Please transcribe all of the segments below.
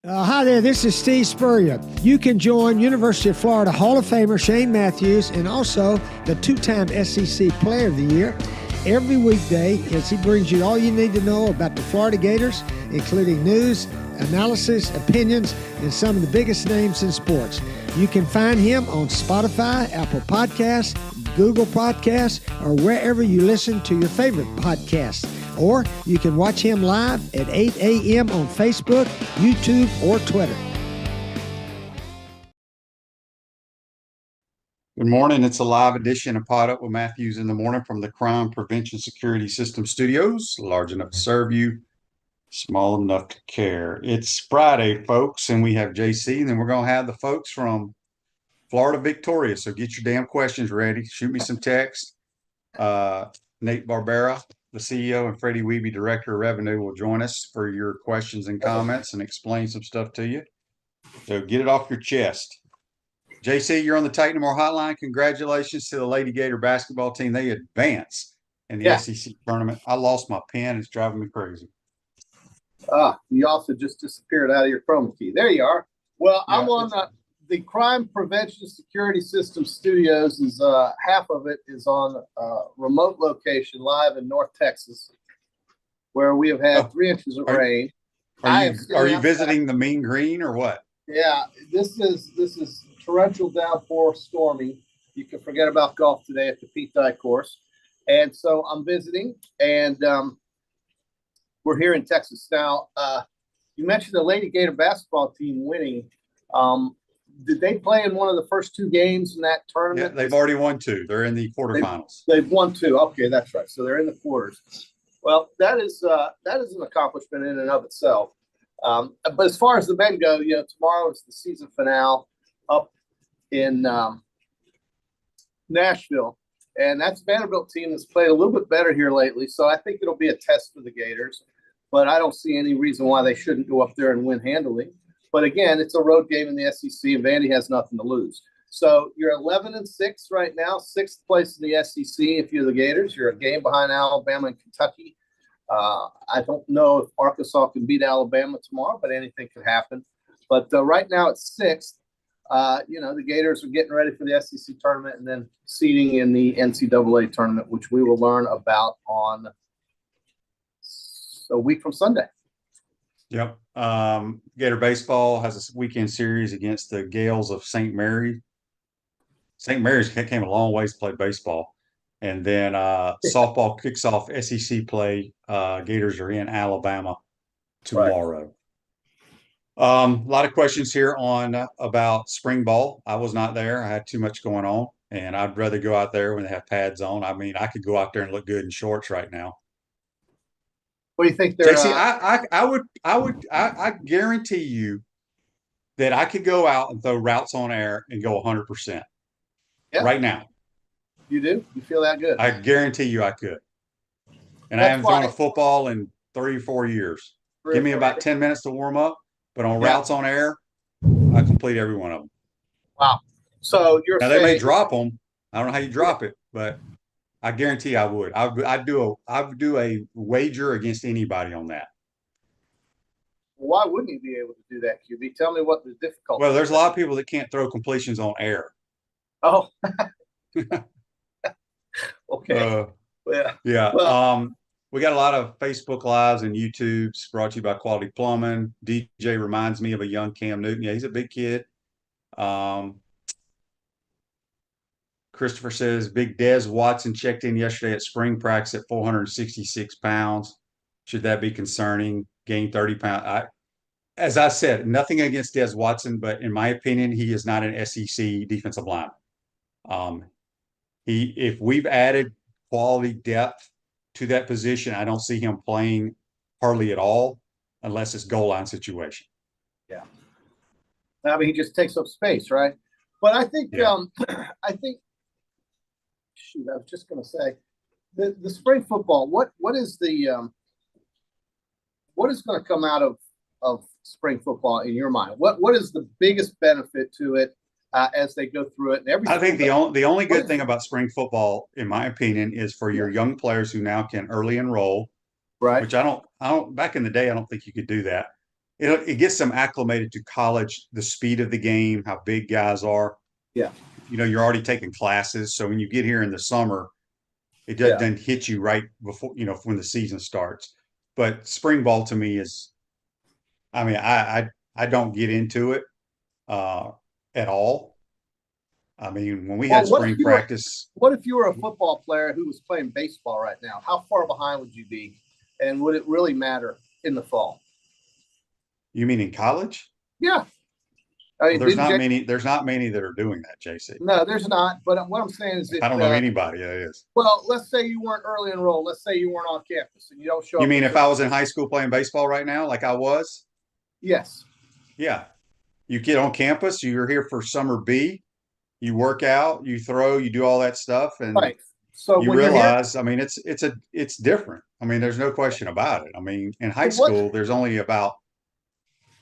Hi there, this is Steve Spurrier. You can join University of Florida Hall of Famer Shane Matthews and also the two-time SEC Player of the Year every weekday as he brings you all you need to know about the Florida Gators, including news, analysis, opinions, and some of the biggest names in sports. You can find him on Spotify, Apple Podcasts, Google Podcasts, or wherever you listen to your favorite podcasts. Or you can watch him live at 8 a.m. on Facebook, YouTube, or Twitter. Good morning. It's a live edition of PodUp with Matthews in the morning from the Crime Prevention Security System Studios, large enough to serve you, small enough to care. It's Friday, folks, and we have JC, and then we're going to have the folks from Florida Victoria. So get your damn questions ready. Shoot me some text. Nate Barbera, the CEO, and Freddie Wehbe, Director of Revenue, will join us for your questions and comments and explain some stuff to you. So get it off your chest. JC, you're on the Titan More Hotline. Congratulations to the Lady Gator basketball team. They advance in the SEC tournament. I lost my pen. It's driving me crazy. You also just disappeared out of your chroma key. There you are. Well, yeah, I'm on the Crime Prevention Security System Studios. Is half of it is on remote location live in North Texas, where we have had 3 inches of rain. Are you visiting the Mean Green or what? Yeah, this is torrential downpour, stormy. You can forget about golf today at the Pete Dye course. And so I'm visiting, and we're here in Texas now. You mentioned the Lady Gator basketball team winning. Did they play in one of the first 2 games in that tournament? Yeah, they've already won 2. They're in the quarterfinals. They've won 2. Okay, that's right. So they're in the quarters. Well, that is an accomplishment in and of itself. But as far as the men go, tomorrow is the season finale up in Nashville, and that's a Vanderbilt team that's played a little bit better here lately. So I think it'll be a test for the Gators, but I don't see any reason why they shouldn't go up there and win handily. But again, it's a road game in the SEC, and Vandy has nothing to lose. So you're 11-6 right now, 6th place in the SEC. If you're the Gators, you're a game behind Alabama and Kentucky. I don't know if Arkansas can beat Alabama tomorrow, but anything could happen. But right now it's 6th. The Gators are getting ready for the SEC tournament and then seeding in the NCAA tournament, which we will learn about on a week from Sunday. Yep. Gator baseball has a weekend series against the Gales of St. Mary. St. Mary's came a long ways to play baseball. And then softball kicks off SEC play. Gators are in Alabama tomorrow. Right. A lot of questions here about spring ball. I was not there. I had too much going on, and I'd rather go out there when they have pads on. I mean, I could go out there and look good in shorts right now. What do you think? They're JC, I guarantee you that I could go out and throw routes on air and go 100% right now. You do? You feel that good? I guarantee you I could. And I haven't thrown a football in 3 or 4 years. Give me about 10 minutes to warm up, but on routes on air, I complete every one of them. Wow. So you're now, they may drop them. I don't know how you drop it, but I guarantee I would. I'd do a wager against anybody on that. Why wouldn't you be able to do that, QB? Tell me what the difficulty is. Well, there's a lot of people that can't throw completions on air. Oh. Okay. Yeah. Well, we got a lot of Facebook Lives and YouTubes brought to you by Quality Plumbing. DJ reminds me of a young Cam Newton. Yeah, he's a big kid. Christopher says, Big Des Watson checked in yesterday at spring practice at 466 pounds. Should that be concerning? Gained 30 pounds. As I said, nothing against Des Watson, but in my opinion, he is not an SEC defensive lineman. If we've added quality depth to that position, I don't see him playing hardly at all unless it's goal line situation. Yeah. I mean, he just takes up space, right? But I think, I was just going to say, the spring football. What is going to come out of spring football in your mind? What is the biggest benefit to it as they go through it? And everything. I think the only good thing about spring football, in my opinion, is for your young players who now can early enroll. Right. Which I don't. Back in the day, I don't think you could do that. it gets them acclimated to college, the speed of the game, how big guys are. Yeah. You're already taking classes. So when you get here in the summer, it doesn't hit you right before, when the season starts. But spring ball to me is, I mean, I don't get into it at all. I mean, when we had spring practice. What if you were a football player who was playing baseball right now? How far behind would you be? And would it really matter in the fall? You mean in college? Yeah. I mean, there's not many that are doing that, JC. No, there's not. But what I'm saying is, I don't know anybody that is. Well, let's say you weren't early enrolled. Let's say you weren't on campus and you don't show up. You mean if I was in high school playing baseball right now, like I was? Yes. Yeah. You get on campus, you're here for summer B, you work out, you throw, you do all that stuff, and right. So you realize, I mean, it's different. I mean, there's no question about it. I mean, in high school, there's only about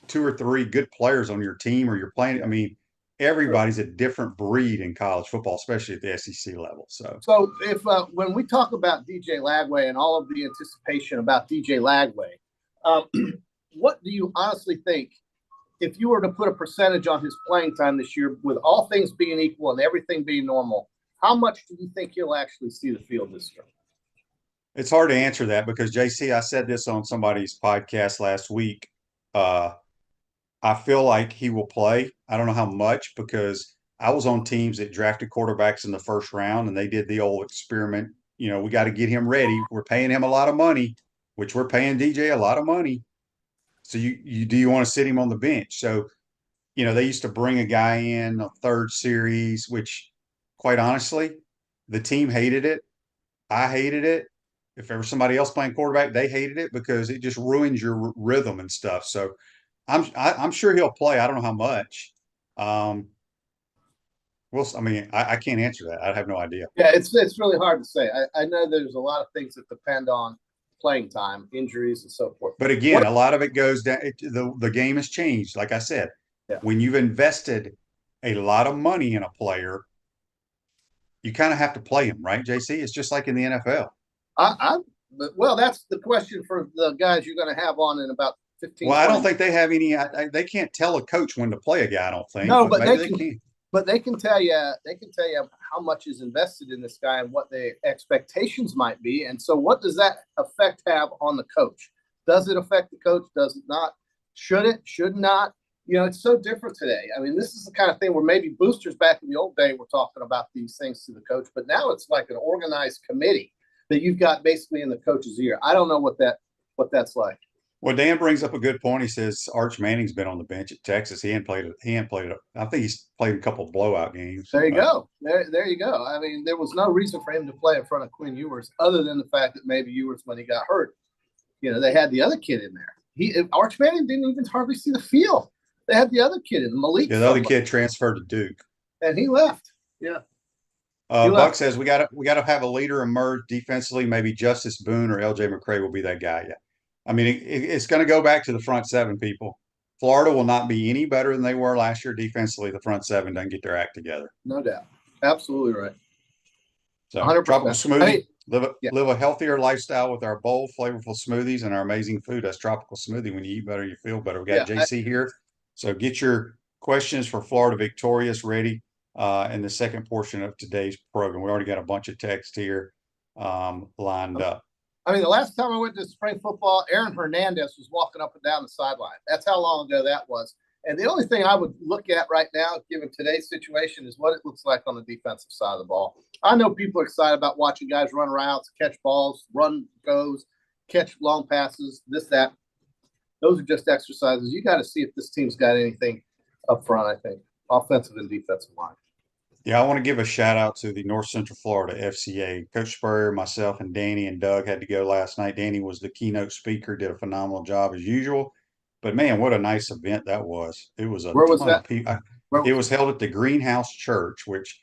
2 or 3 good players on your team, or you're playing. I mean, everybody's a different breed in college football, especially at the SEC level. So if when we talk about DJ Lagway and all of the anticipation about DJ Lagway, what do you honestly think, if you were to put a percentage on his playing time this year, with all things being equal and everything being normal, how much do you think he'll actually see the field this year? It's hard to answer that because, JC, I said this on somebody's podcast last week. I feel like he will play. I don't know how much, because I was on teams that drafted quarterbacks in the first round, and they did the old experiment. We got to get him ready. We're paying him a lot of money, which we're paying DJ a lot of money. So do you want to sit him on the bench? So, they used to bring a guy in a third series, which, quite honestly, the team hated it. I hated it. If there was somebody else playing quarterback, they hated it because it just ruins your rhythm and stuff. So I'm sure he'll play. I don't know how much. I can't answer that. I have no idea. Yeah, it's really hard to say. I know there's a lot of things that depend on playing time, injuries, and so forth. But again, a lot of it goes down. The game has changed. Like I said, when you've invested a lot of money in a player, you kind of have to play him, right, JC? It's just like in the NFL. Well, that's the question for the guys you're going to have on in about 15. Well, I don't think they have any. They can't tell a coach when to play a guy. I don't think. No, but they can. But they can tell you. They can tell you how much is invested in this guy and what the expectations might be. And so, what does that effect have on the coach? Does it affect the coach? Does it not? Should it? Should not? It's so different today. I mean, this is the kind of thing where maybe boosters back in the old day were talking about these things to the coach, but now it's like an organized committee that you've got basically in the coach's ear. I don't know what that's like. Well, Dan brings up a good point. He says Arch Manning's been on the bench at Texas. He hadn't played. I think he's played a couple of blowout games. There you go. There you go. I mean, there was no reason for him to play in front of Quinn Ewers other than the fact that maybe Ewers, when he got hurt, they had the other kid in there. Arch Manning didn't even hardly see the field. They had the other kid in Malik. Yeah, the other kid transferred to Duke, and he left. Yeah. Buck says we got to have a leader emerge defensively. Maybe Justice Boone or LJ McCray will be that guy. Yeah. I mean, it's going to go back to the front seven, people. Florida will not be any better than they were last year defensively. The front seven doesn't get their act together. No doubt. Absolutely right. So 100%. Tropical smoothie. Live a healthier lifestyle with our bold, flavorful smoothies and our amazing food. That's Tropical Smoothie. When you eat better, you feel better. We got JC here. So get your questions for Florida Victorious ready in the second portion of today's program. We already got a bunch of text here lined up. I mean, the last time I went to spring football, Aaron Hernandez was walking up and down the sideline. That's how long ago that was. And the only thing I would look at right now, given today's situation, is what it looks like on the defensive side of the ball. I know people are excited about watching guys run routes, catch balls, run goes, catch long passes, this, that. Those are just exercises. You got to see if this team's got anything up front, I think, offensive and defensive line. Yeah, I want to give a shout out to the North Central Florida FCA. Coach Spurrier, myself, and Danny and Doug had to go last night. Danny was the keynote speaker, did a phenomenal job as usual. But man, what a nice event that was. It was a Where was that? It was held at the Greenhouse Church, which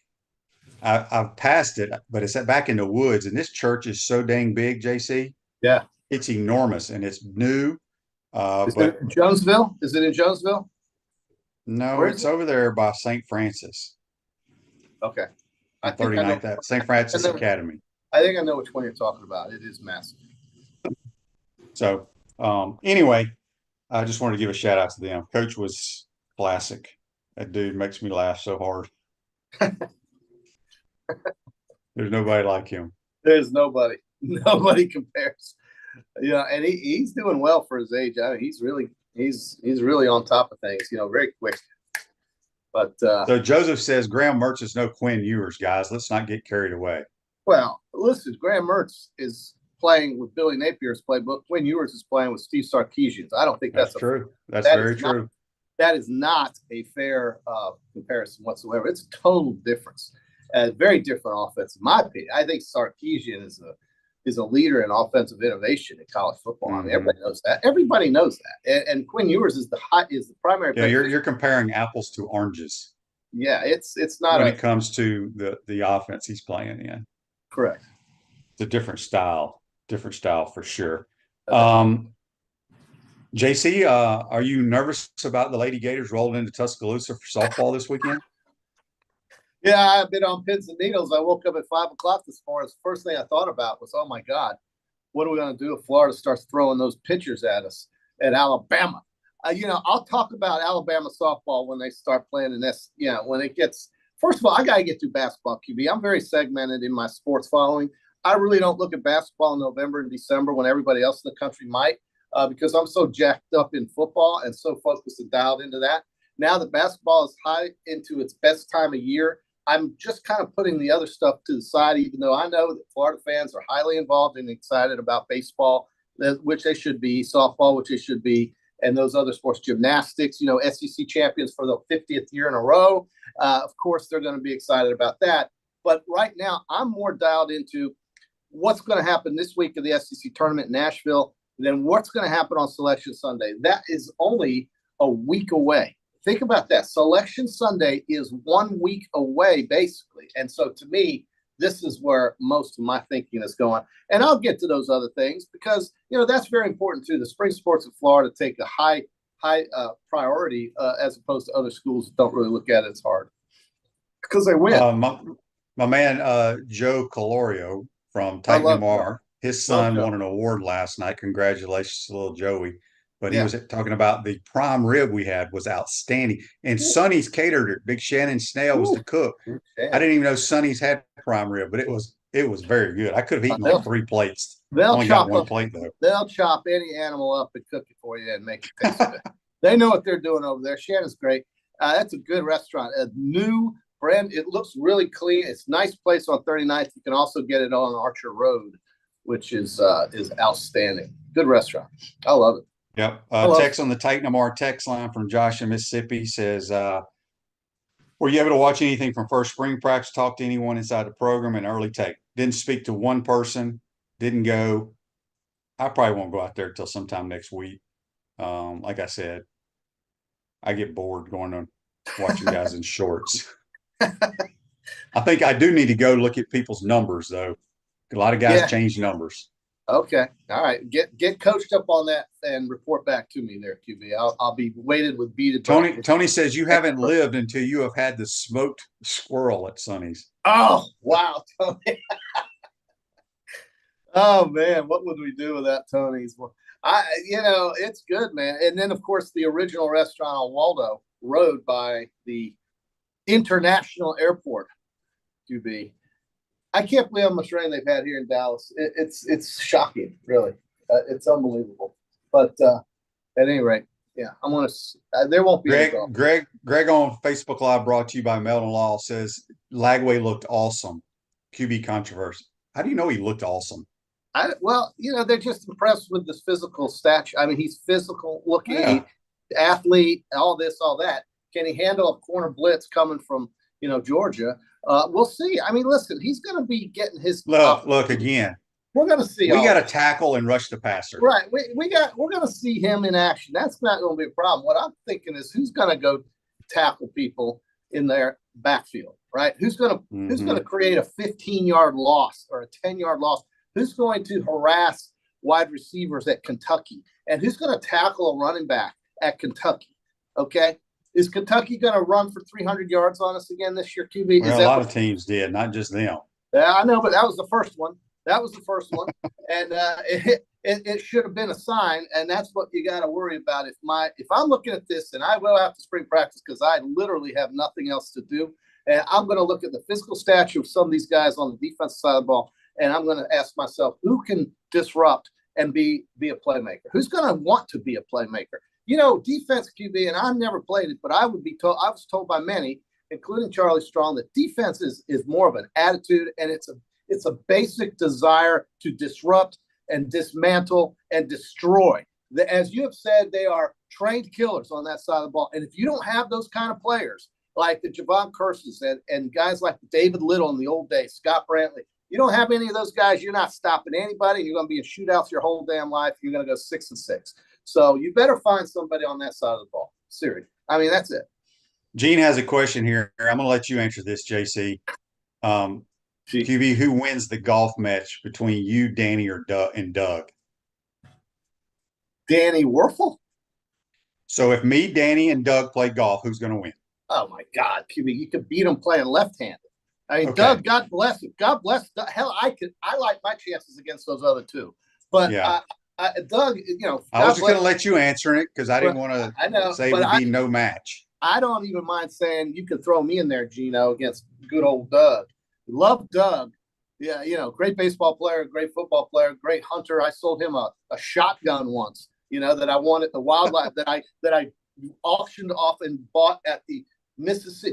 I've passed it, but it's back in the woods. And this church is so dang big, JC. Yeah. It's enormous and it's new. Is it in Jonesville? Is it in Jonesville? No, it's over there by St. Francis. Okay. 39th St. Francis Academy. I think I know which one you're talking about. It is massive. So anyway, I just wanted to give a shout out to them. Coach was classic. That dude makes me laugh so hard. There's nobody like him. There's nobody. Nobody compares. Yeah, and he's doing well for his age. I mean, he's really on top of things, very quick. But so Joseph says Graham Mertz is no Quinn Ewers, guys. Let's not get carried away. Well, listen, Graham Mertz is playing with Billy Napier's playbook. Quinn Ewers is playing with Steve Sarkisian's. I don't think that's true. That's very true. That is not a fair comparison whatsoever. It's a total difference. Very different offense, in my opinion. I think Sarkisian is a leader in offensive innovation in college football. I mean, everybody knows that. Everybody knows that. And Quinn Ewers is the primary. Yeah, you're comparing apples to oranges. Yeah, it's not when it comes to the offense he's playing in. Correct. It's a different style for sure. JC, are you nervous about the Lady Gators rolling into Tuscaloosa for softball this weekend? Yeah, I've been on pins and needles. I woke up at 5 o'clock this morning. The first thing I thought about was, oh my God, what are we going to do if Florida starts throwing those pitchers at us at Alabama? I'll talk about Alabama softball when they start playing in this. When it gets. First of all, I got to get through basketball, QB. I'm very segmented in my sports following. I really don't look at basketball in November and December when everybody else in the country might, because I'm so jacked up in football and so focused and dialed into that. Now that basketball is high into its best time of year, I'm just kind of putting the other stuff to the side, even though I know that Florida fans are highly involved and excited about baseball, which they should be, softball, which they should be, and those other sports, gymnastics, SEC champions for the 50th year in a row. Of course, they're going to be excited about that. But right now, I'm more dialed into what's going to happen this week of the SEC tournament in Nashville than what's going to happen on Selection Sunday. That is only a week away. Think about that. Selection Sunday is 1 week away, basically. And so to me, this is where most of my thinking is going. And I'll get to those other things because, that's very important too. The spring sports of Florida take a high priority as opposed to other schools that don't really look at it as hard because they win. My man, Joe Calorio from Titan Lamar, his son won an award last night. Congratulations to little Joey. But he was talking about the prime rib we had was outstanding. And Sonny's catered it. Big Shannon Snail was the cook. I didn't even know Sonny's had prime rib, but it was very good. I could have eaten like 3 plates. Only got 1 plate though. They'll chop any animal up and cook it for you and make it taste good. They know what they're doing over there. Shannon's great. That's a good restaurant. A new brand. It looks really clean. It's a nice place on 39th. You can also get it on Archer Road, which is outstanding. Good restaurant. I love it. Yep. Text on the Titan Lamar text line from Josh in Mississippi says, were you able to watch anything from first spring practice, talk to anyone inside the program, and early take? Didn't speak to one person, didn't go. I probably won't go out there until sometime next week. Like I said, I get bored going on watching guys in shorts. I think I do need to go look at people's numbers, though. A lot of guys change numbers. Okay. All right. Get coached up on that and report back to me there, QB. I'll be weighted with beaded. Tony says you haven't lived until you have had the smoked squirrel at Sonny's. Oh, wow, Tony. Oh man, what would we do without Tony's? Well, it's good, man. And then of course the original restaurant on Waldo Road by the International Airport, QB. I can't believe how much rain they've had here in Dallas. It's shocking, really. It's unbelievable. But at any rate, I'm gonna. There won't be. Greg on Facebook Live, brought to you by Meldon Law, says Lagway looked awesome. QB controversy. How do you know he looked awesome? They're just impressed with this physical stature. I mean, he's physical looking, athlete, all this, all that. Can he handle a corner blitz coming from Georgia? We'll see. I mean, listen, he's going to be getting his look again. We're going to see. We got to tackle and rush the passer. Right. We're going to see him in action. That's not going to be a problem. What I'm thinking is who's going to go tackle people in their backfield, right? Who's going to create a 15-yard loss or a 10-yard loss? Who's going to harass wide receivers at Kentucky? And who's going to tackle a running back at Kentucky? Okay. Is Kentucky going to run for 300 yards on us again this year, QB? Well, a lot of teams did, not just them. Yeah, I know, but that was the first one. And it should have been a sign, and that's what you got to worry about. If I'm looking at this, and I will have to spring practice because I literally have nothing else to do, and I'm going to look at the physical stature of some of these guys on the defensive side of the ball, and I'm going to ask myself, who can disrupt and be a playmaker? Who's going to want to be a playmaker? Defense QB, and I've never played it, but I was told by many, including Charlie Strong, that defense is more of an attitude, and it's a basic desire to disrupt and dismantle and destroy. As you have said, they are trained killers on that side of the ball. And if you don't have those kind of players, like the Javon Curses and guys like David Little in the old days, Scott Brantley, you don't have any of those guys, you're not stopping anybody. You're going to be in shootouts your whole damn life. You're going to go 6-6. So you better find somebody on that side of the ball. Seriously. I mean, that's it. Gene has a question here. I'm going to let you answer this, JC. QB, who wins the golf match between you, Danny, and Doug? Danny Werfel? So if me, Danny, and Doug play golf, who's going to win? Oh, my God, QB, you could beat him playing left-handed. I mean, okay. Doug, God bless him. God bless. Hell, I like my chances against those other two. But yeah. Doug, I was just going to let you answer it because I didn't want to say it would be no match. I don't even mind saying you could throw me in there, Gino, against good old Doug. Love Doug. Yeah, great baseball player, great football player, great hunter. I sold him a shotgun once, that I wanted, the wildlife that I auctioned off and bought at the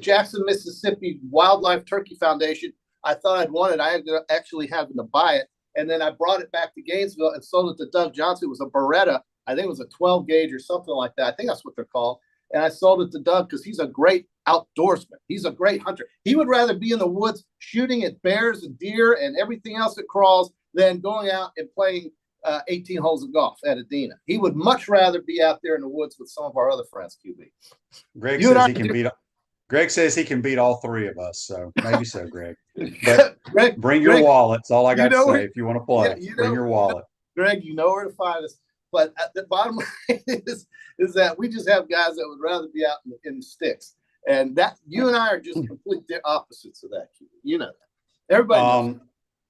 Jackson, Mississippi Wildlife Turkey Foundation. I thought I'd want it. I actually happened to buy it. And then I brought it back to Gainesville and sold it to Doug Johnson. It was a Beretta. I think it was a 12 gauge or something like that. I think that's what they're called. And I sold it to Doug because he's a great outdoorsman. He's a great hunter. He would rather be in the woods shooting at bears and deer and everything else that crawls than going out and playing 18 holes of golf at Adena. He would much rather be out there in the woods with some of our other friends, QB. Greg says he can beat all three of us, so maybe so, Greg. But bring your wallet. That's all I got to say. If you want to play, bring your wallet. Greg, you know where to find us. But the bottom line is that we just have guys that would rather be out in the sticks. And that you and I are just complete opposites of that. That. Everybody knows.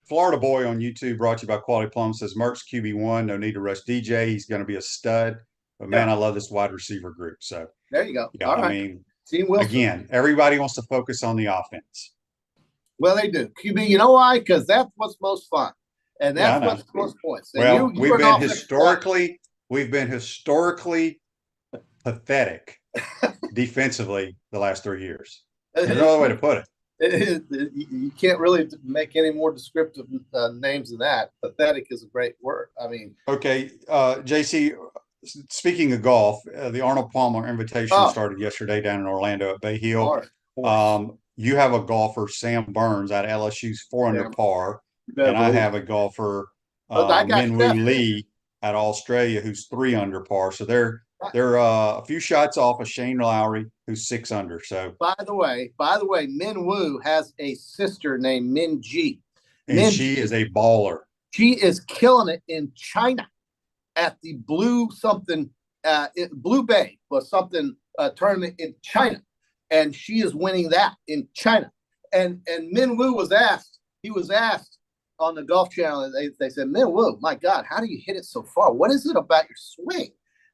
Florida Boy on YouTube, brought to you by Quality Plum, says Merck's QB1, no need to rush DJ. He's going to be a stud. But, man, I love this wide receiver group. So there you go. Yeah, all right. I mean, again, everybody wants to focus on the offense. Well, they do. QB, you know why? Because that's what's most fun. And that's what's most points. And well, we've been historically pathetic defensively the last 3 years. There's no other way to put it. You can't really make any more descriptive names than that. Pathetic is a great word. I mean, okay, JC. Speaking of golf, the Arnold Palmer Invitational started yesterday down in Orlando at Bay Hill. You have a golfer, Sam Burns, out of LSU's 4 under par, and I have a golfer, Minwoo Lee, out of Australia, who's 3 under par. So they're a few shots off of Shane Lowry, who's 6 under. So by the way, Minwoo has a sister named Min Ji, and she is a baller. She is killing it in China at the Blue Bay or something tournament in China, and she is winning that in China. And Minwoo was asked. He was asked on the Golf Channel, and they said, Minwoo, my God, how do you hit it so far? What is it about your swing?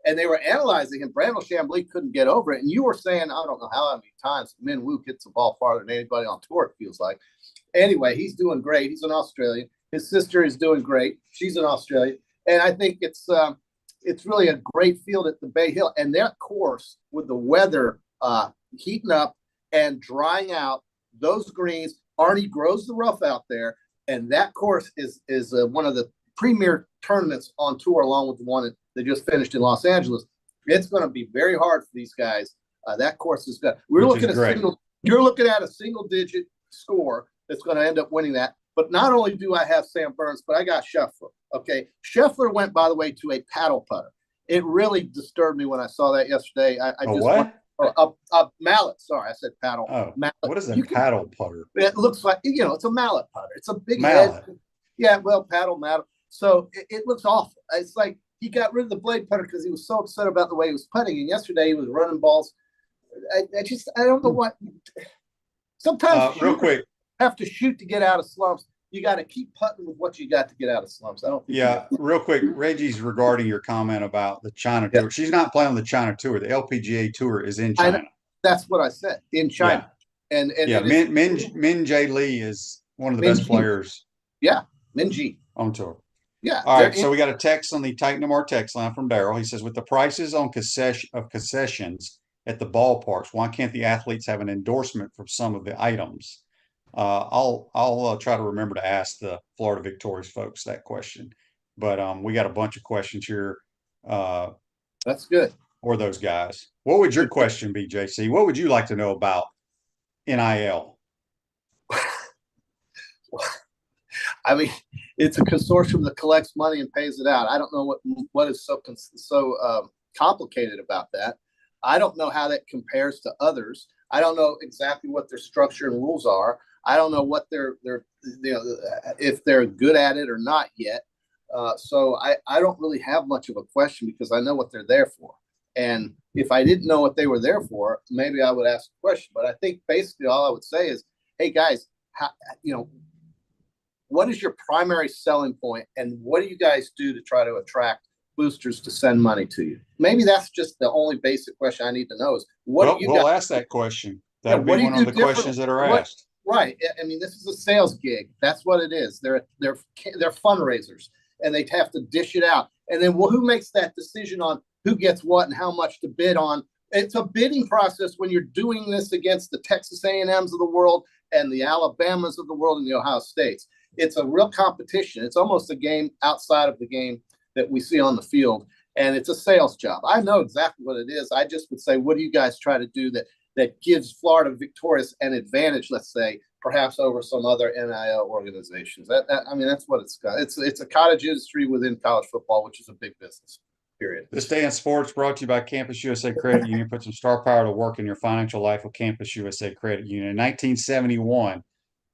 And they were analyzing him. Brandel Chamblee couldn't get over it. And you were saying, I don't know how many times Minwoo hits the ball farther than anybody on tour, it feels like. Anyway, he's doing great. He's an Australian. His sister is doing great. She's an Australian. And I think it's really a great field at the Bay Hill. And that course, with the weather heating up and drying out, those greens, Arnie grows the rough out there. And that course is one of the premier tournaments on tour, along with the one that just finished in Los Angeles. It's going to be very hard for these guys. That course is good. You're looking at a single-digit score that's going to end up winning that. But not only do I have Sam Burns, but I got Scheffler. Okay, Scheffler went, by the way, to a paddle putter. It really disturbed me when I saw that yesterday. A mallet. Sorry, I said paddle. Oh, mallet. What is a paddle putter? It looks like it's a mallet putter. It's a big mallet. Head. Yeah, well, paddle. So it looks awful. It's like he got rid of the blade putter because he was so upset about the way he was putting. And yesterday he was running balls. I don't know what. Sometimes real quick. Have to shoot to get out of slumps. you got to keep putting with what you got to get out of slumps. I don't think. Yeah, real quick, Reggie's regarding your comment about the China tour. She's not playing on the China tour. The LPGA tour is in China. That's what I said, in China. Yeah. And Min Jae Lee is one of the best players. Yeah, Min Jae on tour. Yeah. All right. So we got a text on the Titan MR text line from Daryl. He says, with the prices on concessions at the ballparks, why can't the athletes have an endorsement for some of the items? I'll try to remember to ask the Florida Victorious folks that question. But we got a bunch of questions here. That's good. For those guys. What would your question be, JC? What would you like to know about NIL? I mean, it's a consortium that collects money and pays it out. I don't know what is so complicated about that. I don't know how that compares to others. I don't know exactly what their structure and rules are. I don't know what they're if they're good at it or not yet. So I don't really have much of a question because I know what they're there for. And if I didn't know what they were there for, maybe I would ask a question. But I think basically all I would say is, hey guys, what is your primary selling point, and what do you guys do to try to attract boosters to send money to you? Maybe that's just the only basic question I need to know is we'll ask that question. That'll be one of the questions that are asked. Right. I mean, this is a sales gig. That's what it is. They're fundraisers, and they have to dish it out. And then who makes that decision on who gets what and how much to bid on? It's a bidding process when you're doing this against the Texas A&Ms of the world and the Alabamas of the world and the Ohio States. It's a real competition. It's almost a game outside of the game that we see on the field, and it's a sales job. I know exactly what it is. I just would say, what do you guys try to do that gives Florida Victorious an advantage, let's say, perhaps over some other NIL organizations? I mean, that's what it's got. It's a cottage industry within college football, which is a big business. Period. This Day in Sports brought to you by Campus USA Credit Union. Put some star power to work in your financial life with Campus USA Credit Union. In 1971,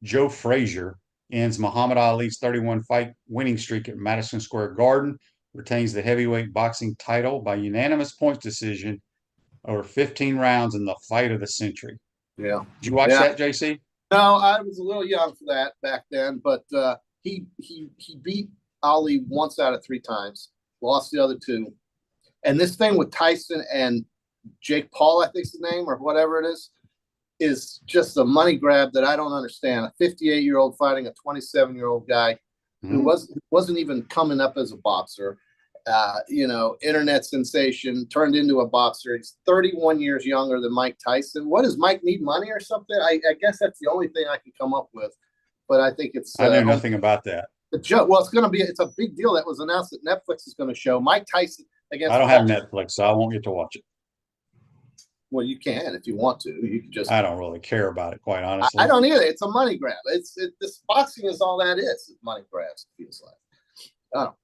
Joe Frazier ends Muhammad Ali's 31-fight winning streak at Madison Square Garden, retains the heavyweight boxing title by unanimous points decision over 15 rounds in the fight of the century. Yeah. Did you watch that, JC? No, I was a little young for that back then, but he beat Ali once out of 3 times, lost the other 2. And this thing with Tyson and Jake Paul, I think is the name, or whatever it is just a money grab that I don't understand. A 58-year-old fighting a 27-year-old guy who wasn't even coming up as a boxer. Internet sensation, turned into a boxer. He's 31 years younger than Mike Tyson. What, does Mike need money or something? I guess that's the only thing I can come up with. But I think it's I knew nothing about that. Well, it's a big deal that was announced that Netflix is going to show Mike Tyson against. I don't have Netflix, so I won't get to watch it. Well, you can if you want to. You can just. I don't really care about it, quite honestly. I don't either. It's a money grab. This boxing is all that is. It's money grabs. It feels like. I don't.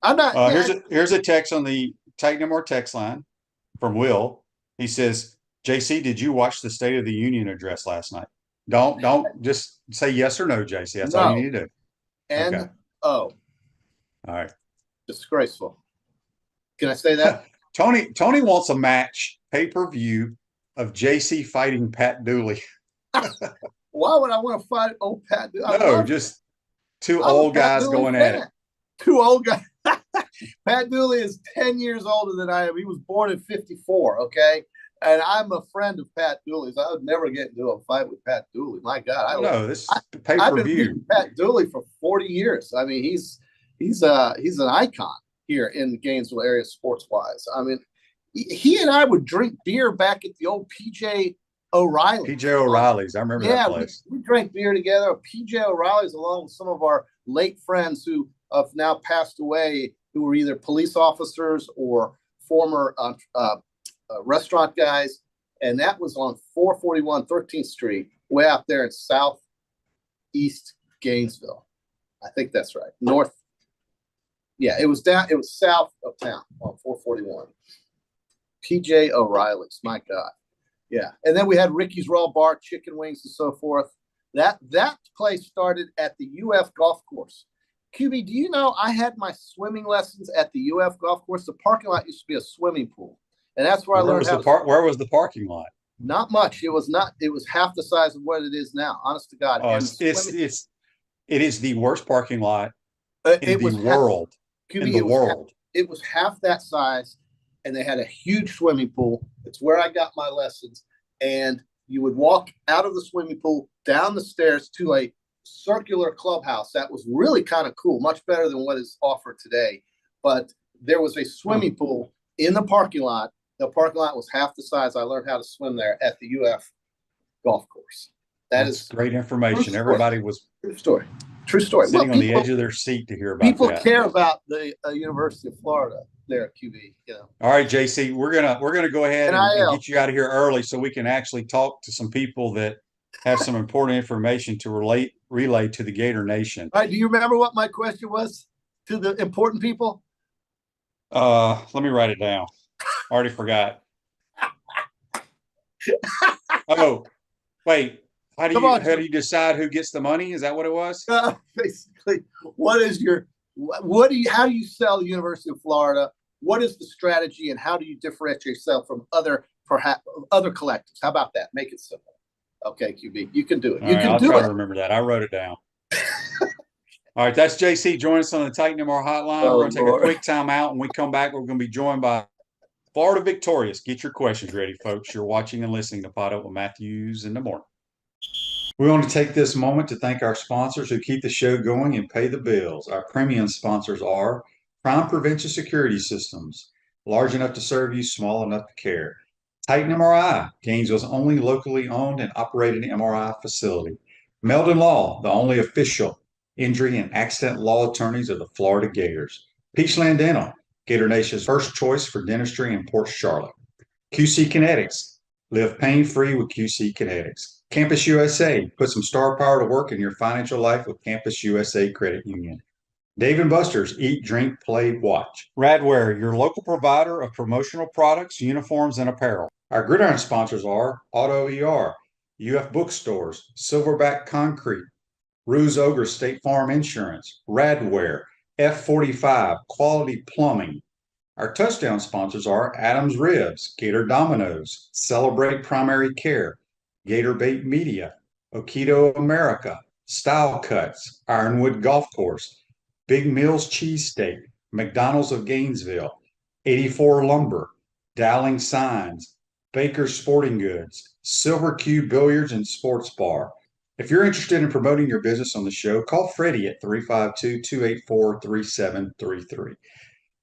I'm not. Here's a text on the Titan MR text line from Will. He says, "JC, did you watch the State of the Union address last night? Don't just say yes or no, JC. That's all you need to do." N-O. All right. Disgraceful. Can I say that? Tony wants a match pay-per-view of JC fighting Pat Dooley. Why would I want to fight old Pat Dooley? No, just 2 old guys going at it. 2 old guys. Pat Dooley is 10 years older than I am. He was born in 54, okay? And I'm a friend of Pat Dooley's. I would never get into a fight with Pat Dooley. My God. This is pay-per-view. I've been beating Pat Dooley for 40 years. I mean, he's an icon here in the Gainesville area sports-wise. I mean, he and I would drink beer back at the old PJ O'Reilly. PJ O'Reilly's. I remember that place. We drank beer together. PJ O'Reilly's, along with some of our late friends who have now passed away, who were either police officers or former restaurant guys. And that was on 441 13th Street, way out there in southeast Gainesville. I think that's right. North. Yeah, it was south of town on 441. PJ O'Reilly's, my God. Yeah. And then we had Ricky's Raw Bar, chicken wings, and so forth. That place started at the UF golf course. QB, do you know I had my swimming lessons at the UF golf course? The parking lot used to be a swimming pool. And that's where I learned where was the parking lot? Not much. It was half the size of what it is now, honest to God. Oh, it's It is the worst parking lot in It the was world. QB, In the world. it was half that size, and they had a huge swimming pool. It's where I got my lessons. And you would walk out of the swimming pool, down the stairs to a circular clubhouse that was really kind of cool, much better than what is offered today. But there was a swimming pool in the parking lot. The parking lot was half the size. I learned how to swim there at the UF golf course. That's great information. Everybody was true story. True story. Sitting on the edge of their seat to hear about people that. care about the University of Florida there at QB. All right, JC, we're gonna go ahead and get you out of here early so we can actually talk to some people that have some important information to relay to the Gator Nation. All right, do you remember what my question was to the important people? Let me write it down. I already forgot. Oh, wait. How do you decide who gets the money? Is that what it was? Basically, how do you sell the University of Florida? What is the strategy, and how do you differentiate yourself from other collectives? How about that? Make it simple. Okay, QB, you can do it. I'll try to remember that. I wrote it down. All right, that's JC. Join us on the Titan MR hotline. We're going to take a quick time out. When we come back, we're going to be joined by Florida Victorious. Get your questions ready, folks. You're watching and listening to PodUp with Matthews in the morning. We want to take this moment to thank our sponsors who keep the show going and pay the bills. Our premium sponsors are Crime Prevention Security Systems, large enough to serve you, small enough to care. Titan MRI, Gainesville's only locally owned and operated MRI facility. Meldon Law, the only official injury and accident law attorneys of the Florida Gators. Peachland Dental, Gator Nation's first choice for dentistry in Port Charlotte. QC Kinetics, live pain-free with QC Kinetics. Campus USA, put some star power to work in your financial life with Campus USA Credit Union. Dave & Buster's, eat, drink, play, watch. Radware, your local provider of promotional products, uniforms, and apparel. Our gridiron sponsors are Auto ER, UF Bookstores, Silverback Concrete, Ruse Ogre State Farm Insurance, Radware, F45, Quality Plumbing. Our touchdown sponsors are Adams Ribs, Gator Dominoes, Celebrate Primary Care, Gator Bait Media, Okido America, Style Cuts, Ironwood Golf Course, Big Mills Cheesesteak, McDonald's of Gainesville, 84 Lumber, Dowling Signs, Baker's Sporting Goods, Silver Q Billiards and Sports Bar. If you're interested in promoting your business on the show, call Freddie at 352-284-3733.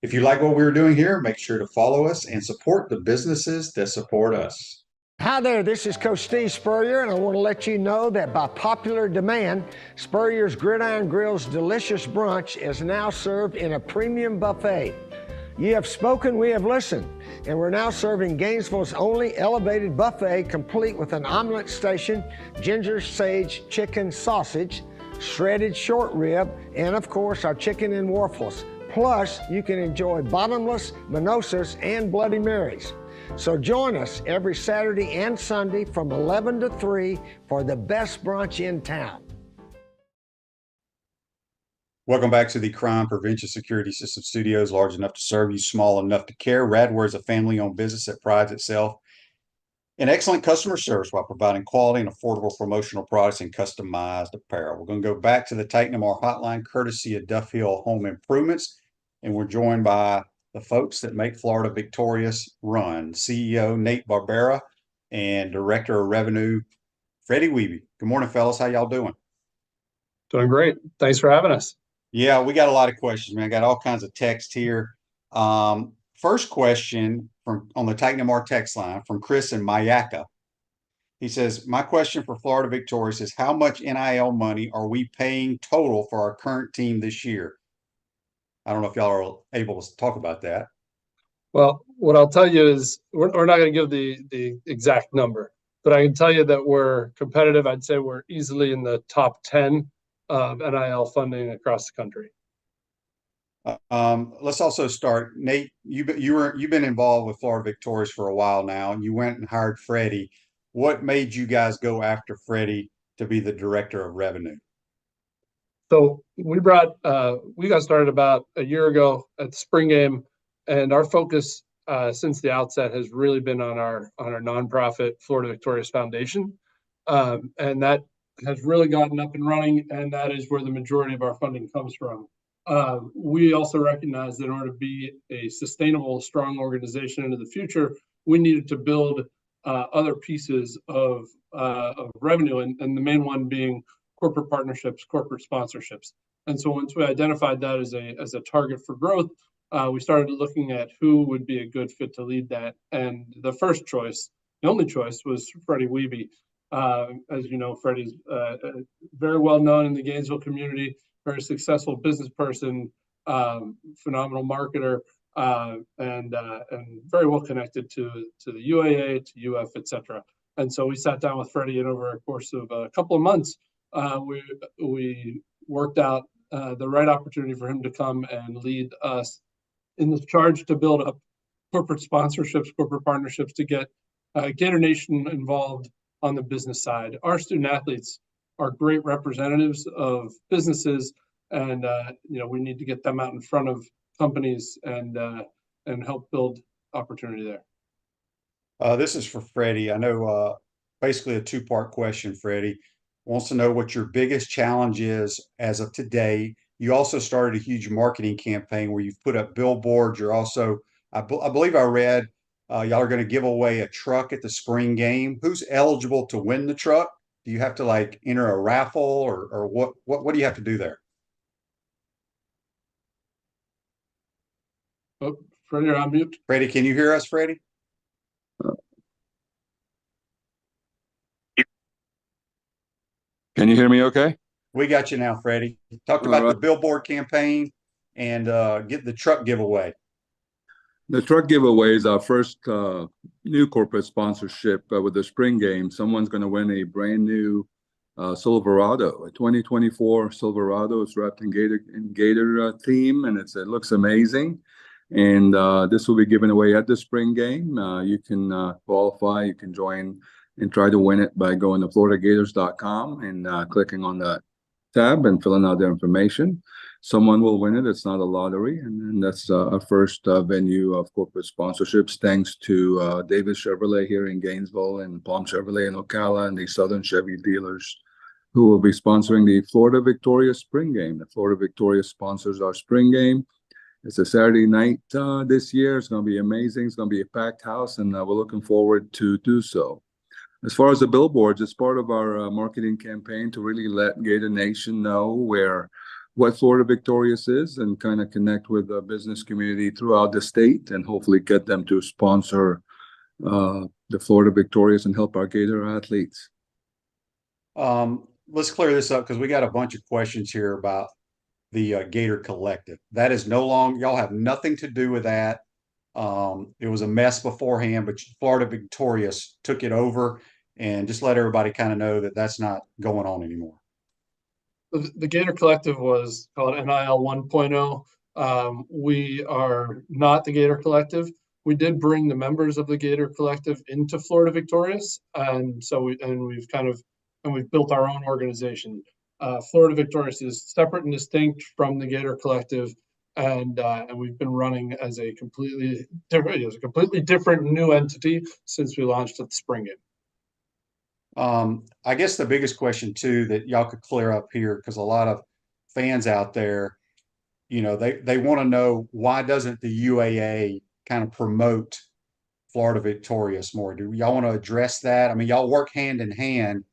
If you like what we're doing here, make sure to follow us and support the businesses that support us. Hi there, this is Coach Steve Spurrier, and I want to let you know that by popular demand, Spurrier's Gridiron Grill's delicious brunch is now served in a premium buffet. You have spoken, we have listened, and we're now serving Gainesville's only elevated buffet, complete with an omelet station, ginger sage chicken sausage, shredded short rib, and of course our chicken and waffles. Plus, you can enjoy bottomless mimosas and Bloody Marys. So join us every Saturday and Sunday from 11 to 3 for the best brunch in town. Welcome back to the Crime Prevention Security System Studios, large enough to serve you, small enough to care. Radware is a family-owned business that prides itself in excellent customer service while providing quality and affordable promotional products and customized apparel. We're going to go back to the Titan MR hotline, courtesy of Duff Hill Home Improvements, and we're joined by the folks that make Florida Victorious run, CEO Nate Barbera and Director of Revenue Freddie Wehbe. Good morning, fellas. How y'all doing? Doing great. Thanks for having us. Yeah, we got a lot of questions, man. I got all kinds of text here. First question on the Titan MR text line from Chris in Mayaka. He says, my question for Florida Victorious is how much NIL money are we paying total for our current team this year? I don't know if y'all are able to talk about that. Well, what I'll tell you is we're not going to give the exact number, but I can tell you that we're competitive. I'd say we're easily in the top 10 of NIL funding across the country. Let's also start. Nate, you've been involved with Florida Victorious for a while now, and you went and hired Freddie. What made you guys go after Freddie to be the Director of Revenue? So we got started about a year ago at the spring game, and our focus since the outset has really been on our nonprofit Florida Victorious Foundation, and that has really gotten up and running, and that is where the majority of our funding comes from. We also recognize that in order to be a sustainable, strong organization into the future, we needed to build other pieces of revenue, and the main one being corporate partnerships, corporate sponsorships. And so once we identified that as a target for growth, we started looking at who would be a good fit to lead that. And the first choice, the only choice, was Freddie Wehbe. As you know, Freddie's very well known in the Gainesville community, very successful business person, phenomenal marketer, and very well connected to the UAA, to UF, etc. And so we sat down with Freddie, and over a course of a couple of months, we worked out the right opportunity for him to come and lead us in the charge to build up corporate sponsorships, corporate partnerships, to get Gator Nation involved on the business side. Our student athletes are great representatives of businesses, and we need to get them out in front of companies and help build opportunity there. This is for Freddie. I know basically a two-part question. Freddie wants to know what your biggest challenge is as of today. You also started a huge marketing campaign where you've put up billboards. You're also, I believe I read, y'all are going to give away a truck at the spring game. Who's eligible to win the truck? Do you have to like enter a raffle, or what do you have to do there? Oh, Freddie, you're on mute. Freddie, can you hear us, Freddie? Can you hear me okay? We got you now, Freddie. Talked about the billboard campaign and get the truck giveaway. The truck giveaway is our first new corporate sponsorship with the spring game. Someone's going to win a brand new Silverado, a 2024 Silverado. It's wrapped in Gator theme, and it looks amazing. And this will be given away at the spring game. You can qualify, you can join and try to win it by going to floridagators.com and clicking on that tab and filling out their information. Someone will win it. It's not a lottery. And that's our first venue of corporate sponsorships, thanks to Davis Chevrolet here in Gainesville and Palm Chevrolet in Ocala and the Southern Chevy dealers who will be sponsoring the Florida Victoria Spring Game. The Florida Victoria sponsors our spring game. It's a Saturday night this year. It's going to be amazing. It's going to be a packed house, and we're looking forward to do so. As far as the billboards, it's part of our marketing campaign to really let Gator Nation know what Florida Victorious is and kind of connect with the business community throughout the state and hopefully get them to sponsor the Florida Victorious and help our Gator athletes. Let's clear this up because we got a bunch of questions here about the Gator Collective. That is no longer, y'all have nothing to do with that. It was a mess beforehand, but Florida Victorious took it over, and just let everybody kind of know that that's not going on anymore. The Gator Collective was called NIL 1.0. We are not the Gator Collective. We did bring the members of the Gator Collective into Florida Victorious, and so we've built our own organization. Florida Victorious is separate and distinct from the Gator Collective, and we've been running as a completely different new entity since we launched at the spring game. I guess the biggest question too that y'all could clear up here, because a lot of fans out there, they want to know, why doesn't the UAA kind of promote Florida Victorious more? Do y'all want to address that? I mean, y'all work hand in hand,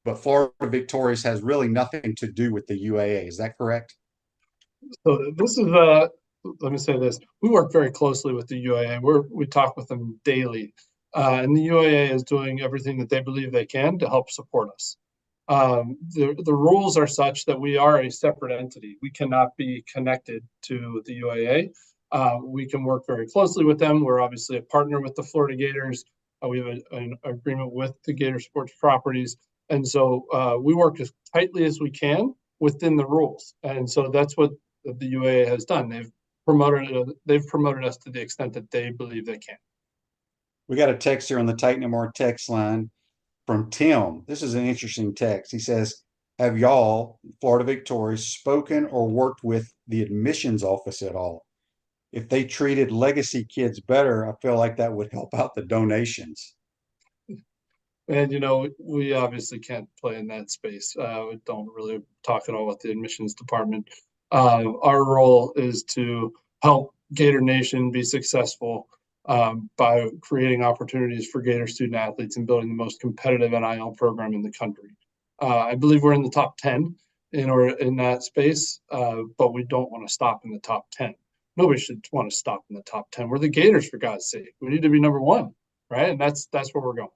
but Florida Victorious has really nothing to do with the UAA. Is that correct? So this is let me say this. We work very closely with the UAA. We talk with them daily. And the UAA is doing everything that they believe they can to help support us. The rules are such that we are a separate entity. We cannot be connected to the UAA. We can work very closely with them. We're obviously a partner with the Florida Gators. We have an agreement with the Gator Sports Properties. And so we work as tightly as we can within the rules. And so that's what the UAA has done. They've promoted us to the extent that they believe they can. We got a text here on the Titan MR text line from Tim. This is an interesting text. He says, have y'all, Florida Victorious, spoken or worked with the admissions office at all? If they treated legacy kids better, I feel like that would help out the donations. And, we obviously can't play in that space. We don't really talk at all with the admissions department. Our role is to help Gator Nation be successful by creating opportunities for Gator student athletes and building the most competitive NIL program in the country. I believe we're in the top 10 in that space, but we don't want to stop in the top 10. Nobody should want to stop in the top 10. We're the Gators, for God's sake. We need to be number one, right? And that's where we're going.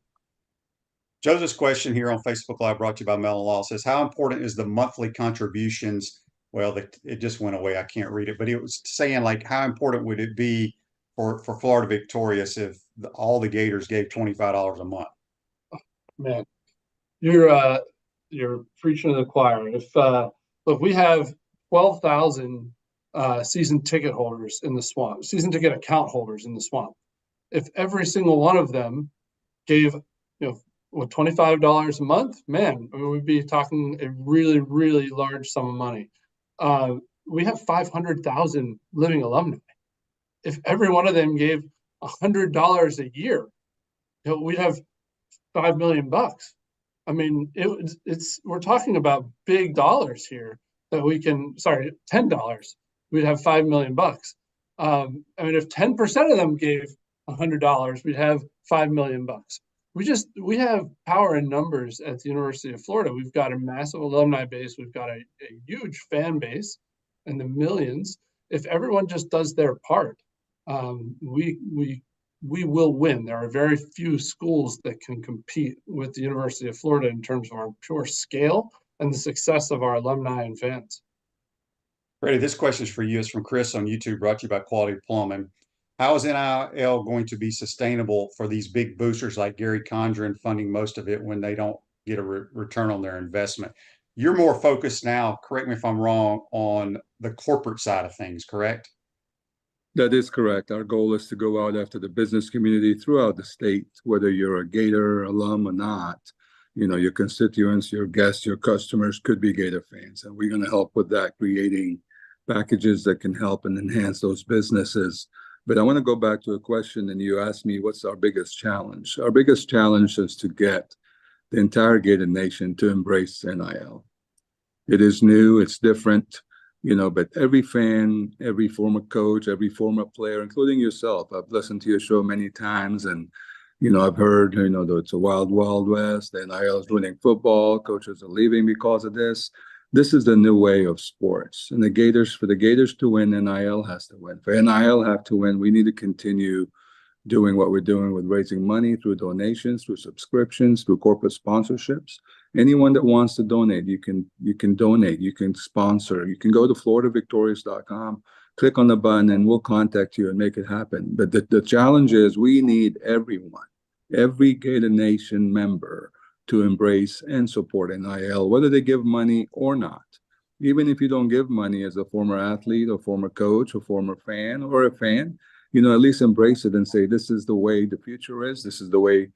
Joseph's question here on Facebook Live, brought to you by Mellon Law, says, how important is the monthly contributions? Well, it just went away. I can't read it, but it was saying, like, how important would it be for Florida Victorious if all the Gators gave $25 a month? Man, you're preaching to the choir. If look, we have 12,000 season ticket holders in the swamp, season ticket account holders in the swamp. If every single one of them gave, $25 a month, man, we'd be talking a really, really large sum of money. We have 500,000 living alumni. If every one of them gave $100 a year, we'd have $5 million. I mean, we're talking about big dollars here that we can. Sorry, $10. We'd have $5 million. I mean, if 10% of them gave $100, we'd have $5 million. We have power in numbers at the University of Florida. We've got a massive alumni base. We've got a huge fan base in the millions. If everyone just does their part, we will win. There are very few schools that can compete with the University of Florida in terms of our pure scale and the success of our alumni and fans. Freddie, this question is for you. It's from Chris on YouTube, brought to you by Quality Plumbing. How is NIL going to be sustainable for these big boosters like Gary Condren funding most of it when they don't get a return on their investment? You're more focused now, correct me if I'm wrong, on the corporate side of things, correct? That is correct. Our goal is to go out after the business community throughout the state, whether you're a Gator alum or not. Your constituents, your guests, your customers could be Gator fans. And we're going to help with that, creating packages that can help and enhance those businesses. But I want to go back to a question, and you asked me, what's our biggest challenge? Our biggest challenge is to get the entire Gator Nation to embrace NIL. It is new, it's different, but every fan, every former coach, every former player, including yourself, I've listened to your show many times, and I've heard, that it's a wild, wild west, NIL is ruining football, coaches are leaving because of this. This is the new way of sports. And for the Gators to win, NIL has to win. For NIL have to win, we need to continue doing what we're doing with raising money through donations, through subscriptions, through corporate sponsorships. Anyone that wants to donate, you can donate, you can sponsor, you can go to floridavictorious.com, click on the button, and we'll contact you and make it happen. But the challenge is we need everyone, every Gator Nation member, to embrace and support NIL, whether they give money or not. Even if you don't give money as a former athlete or former coach or former fan or a fan, at least embrace it and say, this is the way the future is. This is the way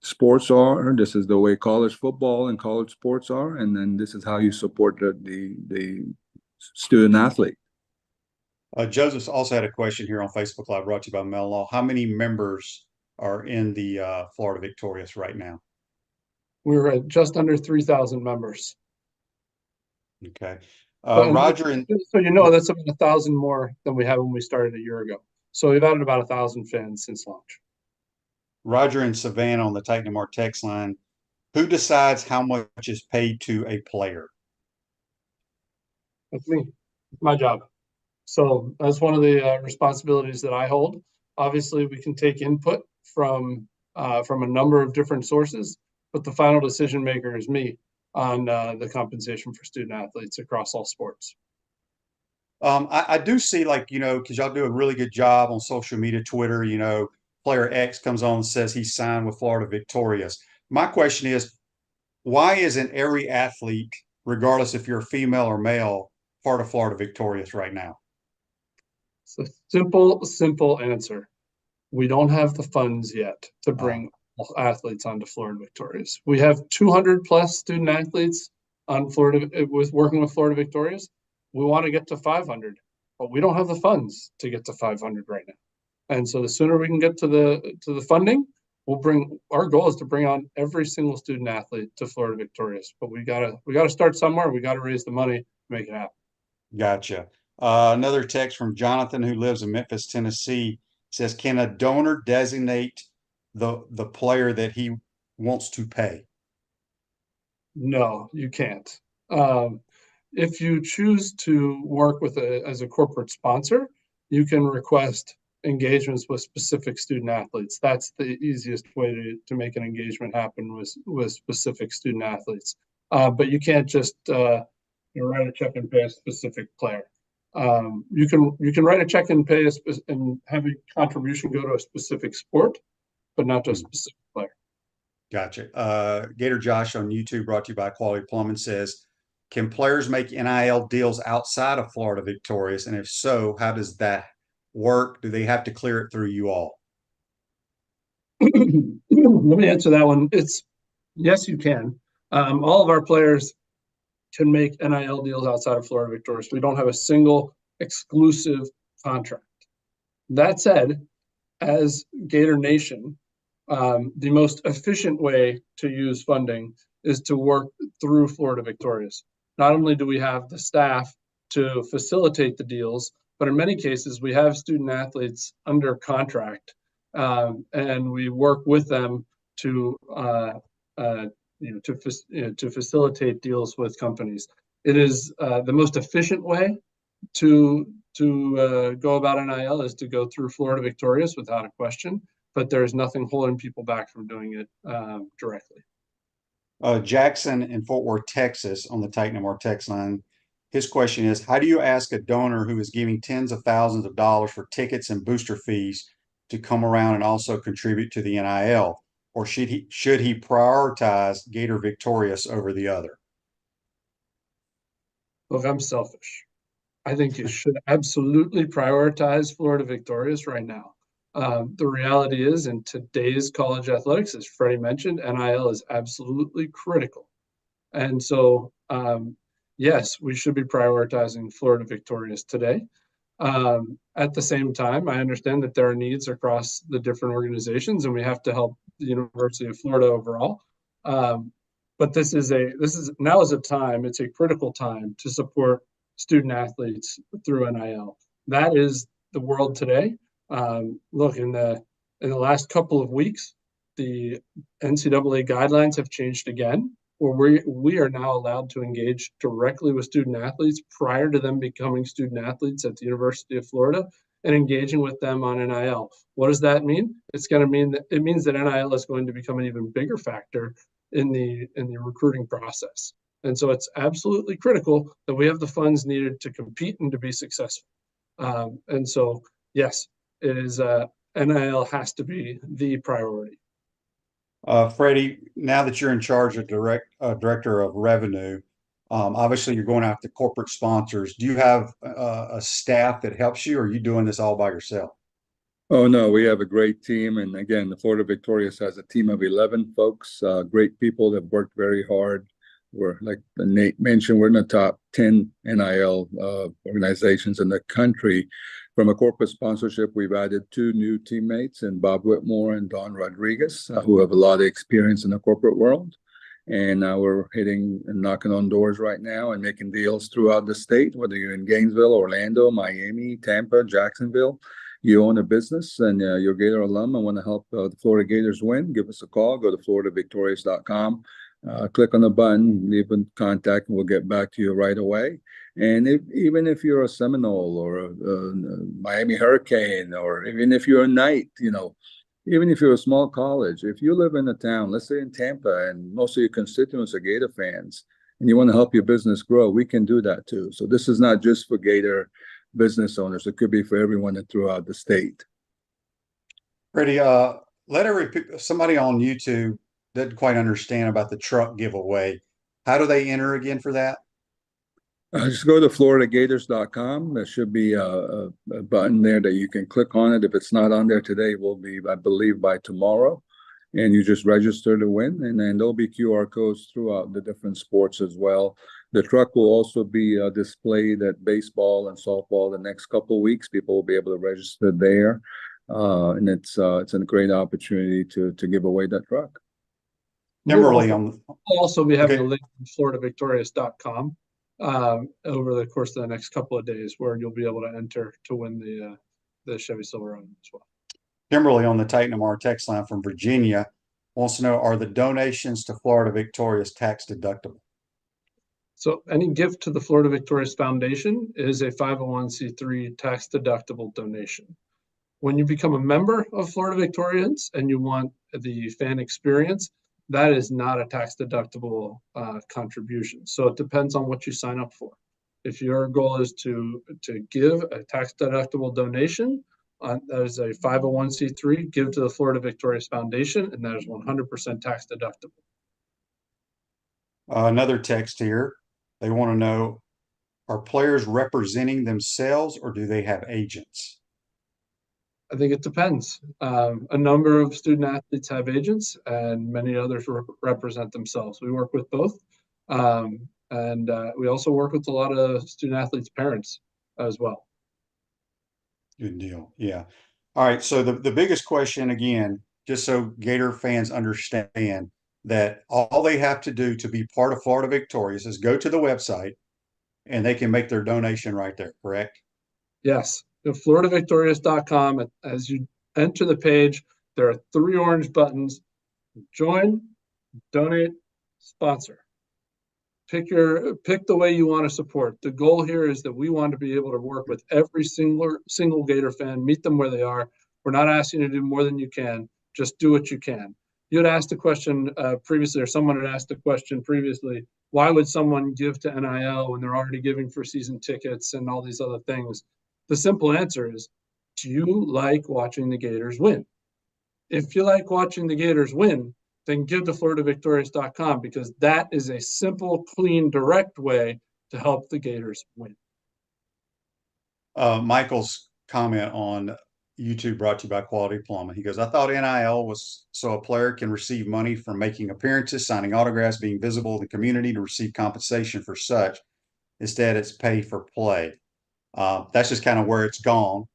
sports are. This is the way college football and college sports are. And then this is how you support the student athlete. Joseph also had a question here on Facebook Live, brought to you by Mellon Law. How many members are in the Florida Victorious right now? We're at just under 3,000 members. Okay. Roger, and so that's about 1,000 more than we had when we started a year ago. So we've added about 1,000 fans since launch. Roger and Savannah on the Titan Mart text line. Who decides how much is paid to a player? That's me. It's my job. So that's one of the responsibilities that I hold. Obviously, we can take input from a number of different sources, but the final decision maker is me on the compensation for student athletes across all sports. I do see, because y'all do a really good job on social media, Twitter, player X comes on and says he's signed with Florida Victorious. My question is, why isn't every athlete, regardless if you're female or male, part of Florida Victorious right now? It's a simple answer. We don't have the funds yet to bring athletes onto Florida Victorious. We have 200 plus student athletes on Florida working with Florida Victorious. We want to get to 500, but we don't have the funds to get to 500 right now. And so the sooner we can get to the funding, our goal is to bring on every single student athlete to Florida Victorious, but we gotta start somewhere. We gotta raise the money to make it happen. Gotcha. Another text from Jonathan, who lives in Memphis, Tennessee, says, "Can a donor designate the player that he wants to pay?" No, you can't. If you choose to work as a corporate sponsor, you can request engagements with specific student athletes. That's the easiest way to make an engagement happen with specific student athletes. But you can't just write a check and pay a specific player. You can write a check and pay and have a contribution go to a specific sport, but not to a specific player. Gotcha. Gator Josh on YouTube, brought to you by Quality Plumbing, says, "Can players make NIL deals outside of Florida Victorious? And if so, how does that work? Do they have to clear it through you all?" Let me answer that one. Yes, you can. All of our players can make NIL deals outside of Florida Victorious. We don't have a single exclusive contract. That said, as Gator Nation, the most efficient way to use funding is to work through Florida Victorious. Not only do we have the staff to facilitate the deals, but in many cases we have student athletes under contract, and we work with them to facilitate deals with companies. It is the most efficient way to go about NIL is to go through Florida Victorious without a question, but there's nothing holding people back from doing it directly. Jackson in Fort Worth, Texas, on the Titan More text line, his question is, how do you ask a donor who is giving tens of thousands of dollars for tickets and booster fees to come around and also contribute to the NIL? Or should he prioritize Gator Victorious over the other? Look, I'm selfish. I think you should absolutely prioritize Florida Victorious right now. The reality is, in today's college athletics, as Freddie mentioned, NIL is absolutely critical. And so, yes, we should be prioritizing Florida Victorious today. At the same time, I understand that there are needs across the different organizations, and we have to help the University of Florida overall. But this is now is a time, it's a critical time to support student athletes through NIL. That is the world today. Look, in the last couple of weeks, the NCAA guidelines have changed again, where we are now allowed to engage directly with student athletes prior to them becoming student athletes at the University of Florida and engaging with them on NIL. What does that mean? It means that NIL is going to become an even bigger factor in the recruiting process. And so it's absolutely critical that we have the funds needed to compete and to be successful. And so, yes, it is NIL has to be the priority. Freddie, now that you're in charge of director of revenue, obviously you're going after corporate sponsors. Do you have a staff that helps you, or are you doing this all by yourself? Oh, no, we have a great team. And again, the Florida Victorious has a team of 11 folks, great people that worked very hard. We're, like Nate mentioned, we're in the top 10 NIL organizations in the country. From a corporate sponsorship, we've added 2 new teammates, and Bob Whitmore and Don Rodriguez, who have a lot of experience in the corporate world. And we're hitting and knocking on doors right now and making deals throughout the state, whether you're in Gainesville, Orlando, Miami, Tampa, Jacksonville. You own a business and you're a Gator alum and want to help the Florida Gators win, give us a call. Go to floridavictorious.com. Click on the button, leave a contact, and we'll get back to you right away. And even if you're a Seminole or a Miami Hurricane, or even if you're a Knight, even if you're a small college, if you live in a town, let's say in Tampa, and most of your constituents are Gator fans, and you want to help your business grow, we can do that too. So this is not just for Gator business owners. It could be for everyone throughout the state. Freddie, somebody on YouTube doesn't quite understand about the truck giveaway. How do they enter again for that? Just go to floridagators.com. There should be a button there that you can click on it. If it's not on there today, it will be, I believe, by tomorrow. And you just register to win. And then there'll be QR codes throughout the different sports as well. The truck will also be displayed at baseball and softball the next couple of weeks. People will be able to register there. And it's a great opportunity to give away that truck. Kimberly We'll also be having Okay. a link on floridavictorious.com over the course of the next couple of days, where you'll be able to enter to win the Chevy Silverado as well. Kimberly on the Titan MR text line from Virginia wants to know, are the donations to Florida Victorious tax deductible? So any gift to the Florida Victorious Foundation is a 501c3 tax deductible donation. When you become a member of Florida Victorians and you want the fan experience, that is not a tax deductible contribution. So it depends on what you sign up for. If your goal is to give a tax deductible donation, that is a 501c3, give to the Florida Victorious Foundation, and that is 100% tax deductible. Another text here. They want to know, are players representing themselves or do they have agents? I think it depends. A number of student athletes have agents and many others represent themselves. We work with both. And we also work with a lot of student athletes' parents as well. Good deal. Yeah. All right. So the biggest question, again, just so Gator fans understand, that all they have to do to be part of Florida Victorious is go to the website and they can make their donation right there, correct? Yes. FloridaVictorious.com. As you enter the page, there are 3 orange buttons: join, donate, sponsor. Pick the way you want to support. The goal here is that we want to be able to work with every single Gator fan, meet them where they are. We're not asking you to do more than you can. Just do what you can. You had asked a question previously, or someone had asked a question previously, why would someone give to NIL when they're already giving for season tickets and all these other things? The simple answer is, do you like watching the Gators win? If you like watching the Gators win, then give to FloridaVictorious.com, because that is a simple, clean, direct way to help the Gators win. Michael's comment on YouTube, brought to you by Quality Plumbing. He goes, I thought NIL was so a player can receive money from making appearances, signing autographs, being visible in the community to receive compensation for such. Instead, it's pay for play. That's just kind of where it's gone.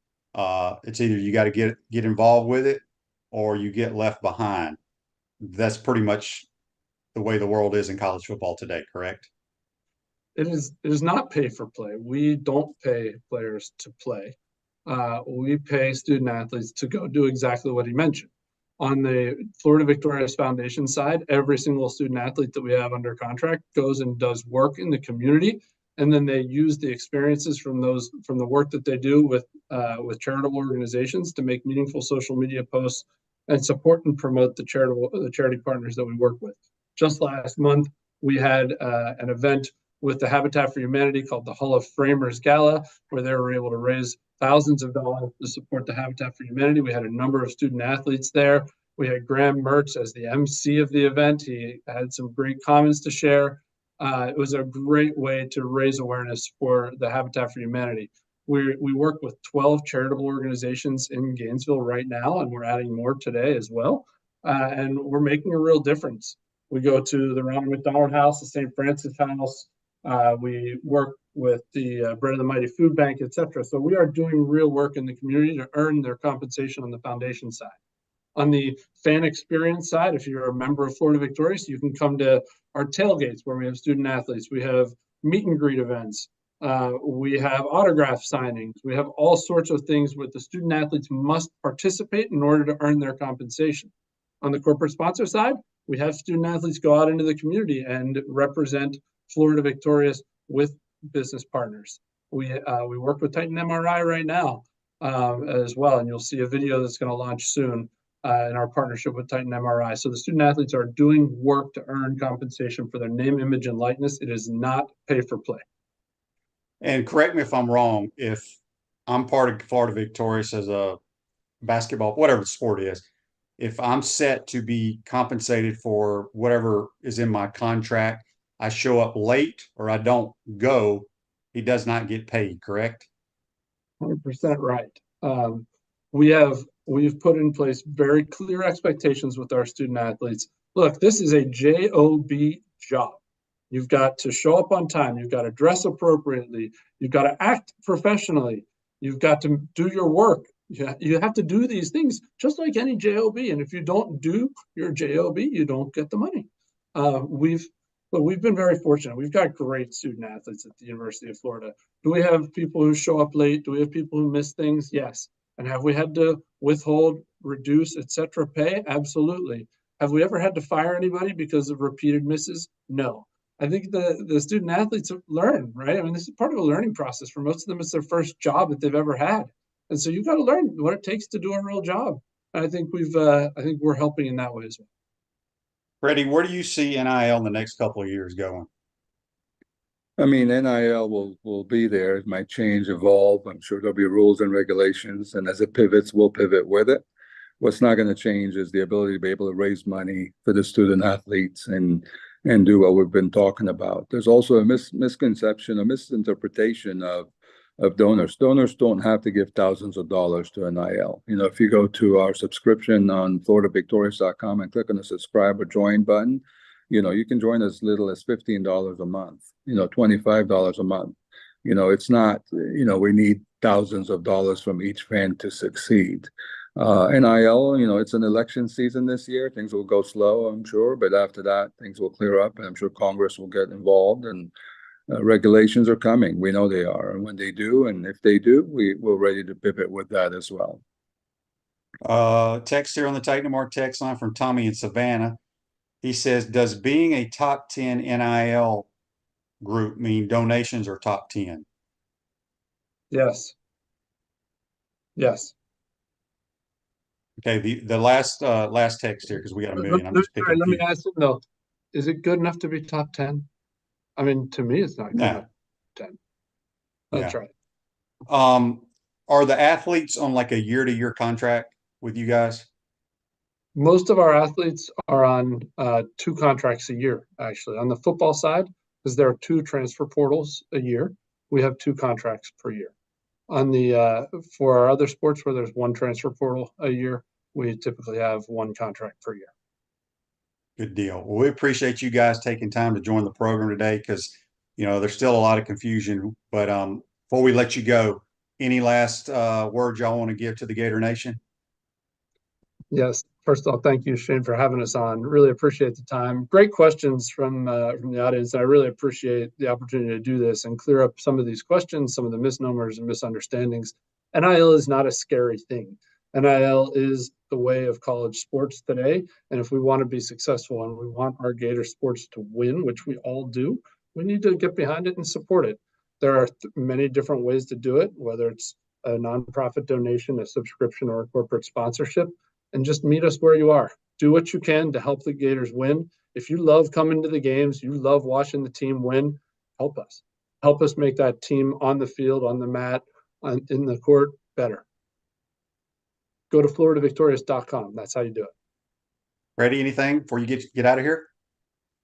It's either you got to get involved with it or you get left behind. That's pretty much the way the world is in college football today, correct? It is not pay for play. We don't pay players to play. We pay student athletes to go do exactly what he mentioned. On the Florida Victorious Foundation side, every single student athlete that we have under contract goes and does work in the community, and then they use the experiences from the work that they do with charitable organizations to make meaningful social media posts and support and promote the charity partners that we work with. Just last month, we had an event with the Habitat for Humanity called the Hall of Framers Gala, where they were able to raise thousands of dollars to support the Habitat for Humanity. We had a number of student athletes there. We had Graham Mertz as the MC of the event. He had some great comments to share. It was a great way to raise awareness for the Habitat for Humanity. We work with 12 charitable organizations in Gainesville right now, and we're adding more today as well. And we're making a real difference. We go to the Ronald McDonald House, the St. Francis House. We work with the Bread of the Mighty Food Bank, etc. So we are doing real work in the community to earn their compensation on the foundation side. On the fan experience side, if you're a member of Florida Victorious, you can come to our tailgates where we have student athletes. We have meet and greet events. We have autograph signings. We have all sorts of things where the student athletes must participate in order to earn their compensation. On the corporate sponsor side, we have student athletes go out into the community and represent Florida Victorious with business partners. We work with Titan MRI right now as well, and you'll see a video that's going to launch soon in our partnership with Titan MRI. So the student athletes are doing work to earn compensation for their name, image, and likeness. It is not pay for play. And correct me if I'm wrong, if I'm part of Florida Victorious as a basketball, whatever the sport is, if I'm set to be compensated for whatever is in my contract, I show up late or I don't go, he does not get paid, correct? 100% right. We've put in place very clear expectations with our student athletes. Look, this is a job job. You've got to show up on time. You've got to dress appropriately. You've got to act professionally. You've got to do your work You have to do these things just like any JOB. And if you don't do your JOB, you don't get the money. We've been very fortunate. We've got great student athletes at the University of Florida. Do we have people who show up late? Do we have people who miss things? Yes. And have we had to withhold, reduce, etc. pay? Absolutely. Have we ever had to fire anybody because of repeated misses? No. I think the student athletes learn, right? I mean, this is part of a learning process. For most of them, it's their first job that they've ever had. And so you've got to learn what it takes to do a real job. And I think we're helping in that way as well. Freddie, where do you see NIL in the next couple of years going? I mean, NIL will be there. It might change, evolve. I'm sure there'll be rules and regulations, and as it pivots, we'll pivot with it. What's not going to change is the ability to be able to raise money for the student athletes and do what we've been talking about. There's also a misconception, a misinterpretation of donors. Donors don't have to give thousands of dollars to NIL. You know, if you go to our subscription on floridavictorious.com and click on the subscribe or join button, you know, you can join as little as $15 a month, you know, $25 a month. You know, it's not, you know, we need thousands of dollars from each fan to succeed. NIL, you know, it's an election season this year. Things will go slow, I'm sure, but after that, things will clear up, and I'm sure Congress will get involved, and regulations are coming. We know they are. And when they do, and if they do, we're ready to pivot with that as well. Text here on the Titan Tomorrow text line from Tommy in Savannah. He says, does being a top 10 NIL group mean donations are top 10? Yes. Yes. Okay, the last text here, because we got a million. I'm just picking. Let me ask you though, is it good enough to be top 10? I mean, to me, it's not good enough. 10. That's right. Are the athletes on like a year-to-year contract with you guys? Most of our athletes are on 2 contracts a year, actually. On the football side, because there are 2 transfer portals a year, we have 2 contracts per year. On the for our other sports where there's 1 transfer portal a year, we typically have 1 contract per year. Good deal. Well, we appreciate you guys taking time to join the program today, because you know there's still a lot of confusion. But before we let you go, any last words y'all want to give to the Gator Nation? Yes. First of all, thank you, Shane, for having us on. Really appreciate the time. Great questions from the audience. I really appreciate the opportunity to do this and clear up some of these questions, some of the misnomers and misunderstandings. NIL is not a scary thing. NIL is the way of college sports today. And if we want to be successful and we want our Gator sports to win, which we all do, we need to get behind it and support it. There are many different ways to do it, whether it's a nonprofit donation, a subscription, or a corporate sponsorship. And just meet us where you are. Do what you can to help the Gators win. If you love coming to the games, you love watching the team win, help us. Help us make that team on the field, on the mat, in the court better. Go to floridavictorious.com. That's how you do it. Freddie, anything before you get out of here?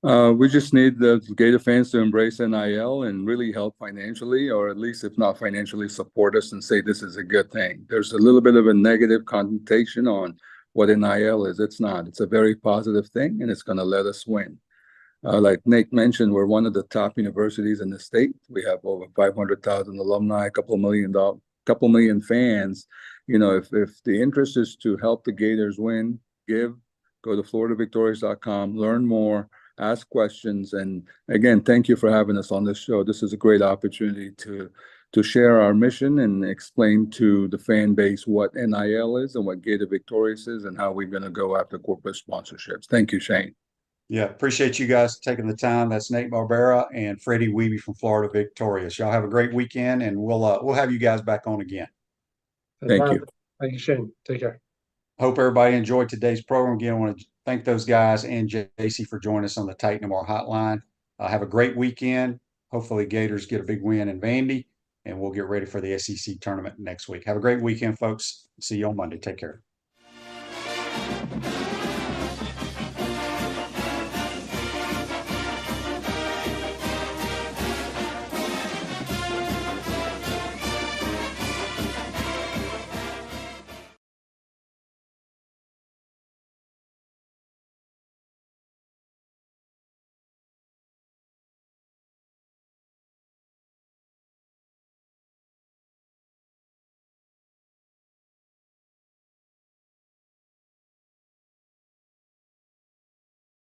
We just need the Gator fans to embrace NIL and really help financially, or at least if not financially, support us and say this is a good thing. There's a little bit of a negative connotation on what NIL is. It's not. It's a very positive thing, and it's going to let us win. Like Nate mentioned, we're one of the top universities in the state. We have over 500,000 alumni, a couple million fans. You know, if the interest is to help the Gators win, go to floridavictorious.com, learn more, ask questions. And again, thank you for having us on this show. This is a great opportunity to share our mission and explain to the fan base what NIL is and what Gator Victorious is and how we're going to go after corporate sponsorships. Thank you, Shane. Yeah, appreciate you guys taking the time. That's Nate Barbera and Freddie Wehbe from Florida Victorious. Y'all have a great weekend, and we'll have you guys back on again. Thank you. Thank you, Shane. Take care. Hope everybody enjoyed today's program. Again, I want to thank those guys and JC for joining us on the Titan Tomorrow hotline. Have a great weekend. Hopefully Gators get a big win in Vandy, and we'll get ready for the SEC tournament next week. Have a great weekend, folks. See you on Monday. Take care.